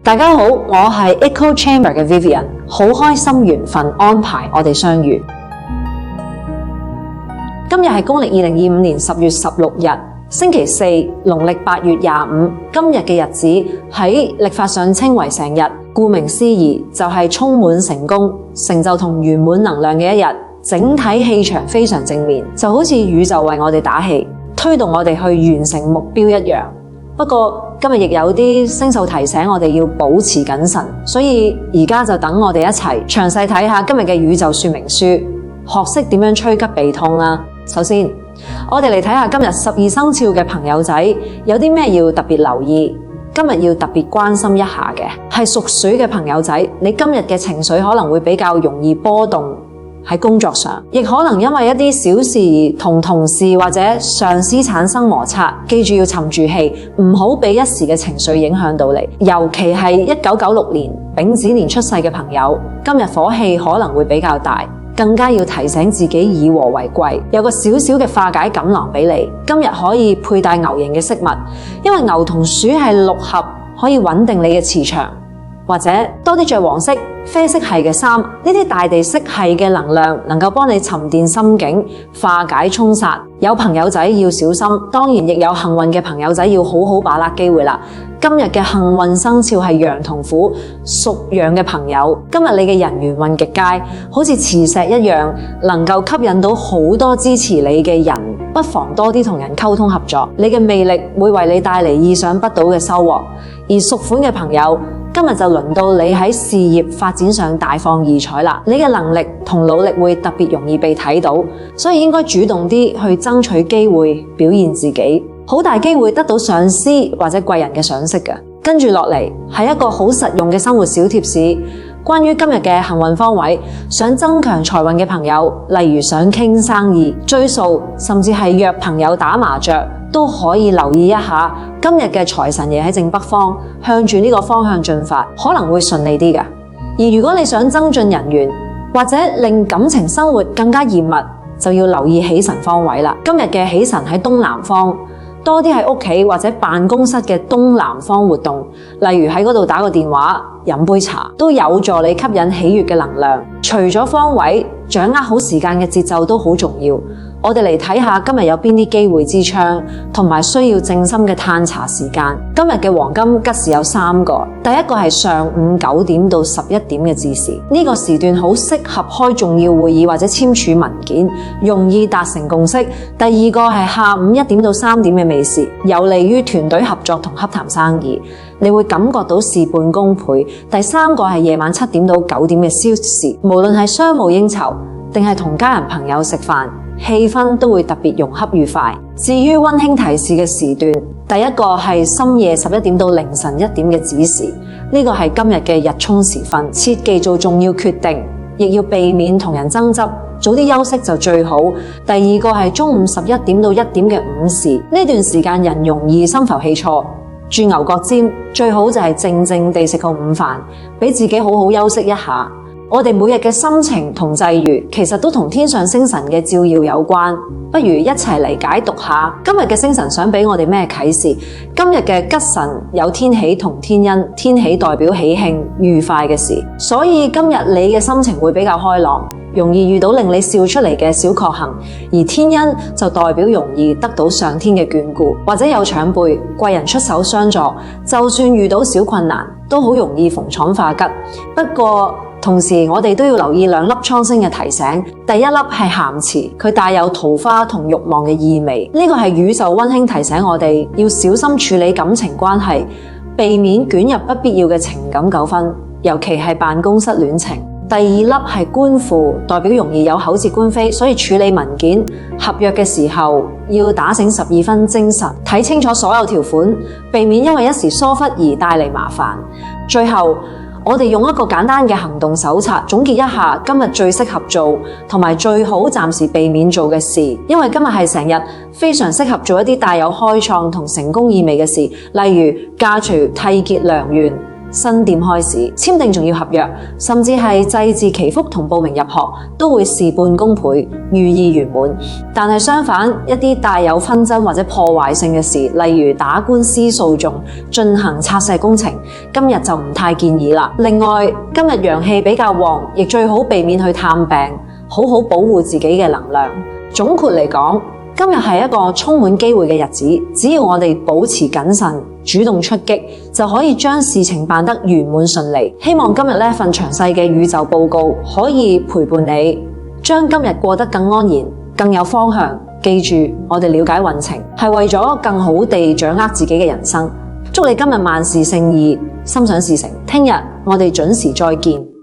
大家好，我係 Echo Chamber 嘅 Vivian， 好開心緣分安排我哋相遇。今日係公歷2025年10月16日，星期四，農曆8月25。今日嘅日子喺曆法上稱為成日，顧名思義就係充滿成功、成就同圓滿能量嘅一日。整體氣場非常正面，就好似宇宙為我哋打氣，推動我哋去完成目標一樣。不過今日亦有啲星宿提醒我哋要保持謹慎，所以而家就等我哋一齊詳細睇下今日嘅宇宙說明書，學識點樣趨吉避凶啦。首先，我哋嚟睇下今日12生肖嘅朋友仔有啲咩要特別留意，今日要特別關心一下嘅係屬水嘅朋友仔，你今日嘅情緒可能會比較容易波動。喺工作上，亦可能因為一啲小事同同事或者上司產生摩擦，記住要沉住氣，唔好俾一時嘅情緒影響到你。尤其係1996年丙子年出世嘅朋友，今日火氣可能會比較大，更加要提醒自己以和為貴。有個小小嘅化解錦囊俾你，今日可以佩戴牛形嘅飾物，因為牛同鼠係六合，可以穩定你嘅磁場。或者多啲着黃色、啡色系嘅衫，呢啲大地色系嘅能量能夠幫你沉澱心境、化解沖煞。有朋友仔要小心，當然亦有幸運嘅朋友仔要好好把握機會啦。今日嘅幸運生肖係羊同虎，屬羊嘅朋友，今日你嘅人緣運極佳，好似磁石一樣，能夠吸引到好多支持你嘅人，不妨多啲同人溝通合作，你嘅魅力會為你帶嚟意想不到嘅收穫。而屬虎嘅朋友，今日就輪到你喺事業發展上大放異彩啦！你嘅能力同努力會特別容易被睇到，所以應該主動啲去爭取機會，表現自己，好大機會得到上司或者貴人嘅賞識嘅。跟住落嚟係一個好實用嘅生活小貼士，關於今日嘅幸運方位，想增強財運嘅朋友，例如想傾生意、追數，甚至係約朋友打麻雀，都可以留意一下。今日嘅財神爺喺正北方，向住呢個方向進發，可能會順利啲嘅。而如果你想增進人緣，或者令感情生活更加嚴密，就要留意喜神方位啦。今日嘅喜神喺東南方，多啲喺屋企或者辦公室嘅東南方活動，例如喺嗰度打個電話、飲杯茶，都有助你吸引喜悅嘅能量。除咗方位，掌握好時間嘅節奏都好重要。我哋嚟睇下今日有邊啲機會之窗，同埋需要靜心嘅探查時間。今日嘅黃金吉時有3個，第一個係上午9點到11點嘅子時，呢個時段好適合開重要會議或者簽署文件，容易達成共識。第二個係下午1點到3點嘅未時，有利於團隊合作同洽談生意，你會感覺到事半功倍。第三個係夜晚7點到9點嘅宵時，無論係商務應酬定係同家人朋友食飯，氣氛都會特別融洽愉快。至於溫馨提示嘅時段，第一個係深夜11點到凌晨1點嘅子時，呢個係今日嘅日沖時分，切忌做重要決定，亦要避免同人爭執，早啲休息就最好。第二個係中午11點到1點嘅午時，呢段時間人容易心浮氣挫，轉牛角尖，最好就係靜靜地食個午飯，俾自己好好休息一下。我哋每日嘅心情同際遇，其實都同天上星辰嘅照耀有關。不如一齊嚟解讀下今日嘅星辰想俾我哋咩啟示。今日嘅吉神有天喜同天恩，天喜代表喜慶愉快嘅事，所以今日你嘅心情會比較開朗，容易遇到令你笑出嚟嘅小確幸。而天恩就代表容易得到上天嘅眷顧，或者有長輩貴人出手相助，就算遇到小困難都好容易逢闖化吉。不過同時我哋都要留意2粒蒼星嘅提醒。第一粒係咸池，佢帶有桃花同慾望嘅意味，呢個係宇宙溫馨提醒我哋要小心處理感情關係，避免捲入不必要嘅情感糾紛，尤其係辦公室戀情。第二粒係官符，代表容易有口舌官非，所以處理文件、合約嘅時候要打醒12分精神，睇清楚所有條款，避免因為一時疏忽而帶嚟麻煩。最後我哋用一個簡單嘅行動手冊總結一下今日最適合做同埋最好暫時避免做嘅事，因為今日係成日非常適合做一啲帶有開創同成功意味嘅事，例如嫁娶、締結良緣、新店開始，簽訂重要合約，甚至係祭祀祈福同報名入學，都會事半功倍，寓意圓滿。但係相反，一啲帶有紛爭或者破壞性嘅事，例如打官司訴訟、進行拆卸工程，今日就唔太建議啦。另外，今日陽氣比較旺，亦最好避免去探病，好好保護自己嘅能量。總括嚟講，今日係一個充滿機會嘅日子，只要我哋保持謹慎，主動出擊，就可以將事情辦得圓滿順利。希望今日呢份詳細嘅宇宙報告可以陪伴你，將今日過得更安然、更有方向。記住，我哋了解運程係為咗更好地掌握自己嘅人生。祝你今日萬事勝意，心想事成。聽日我哋準時再見。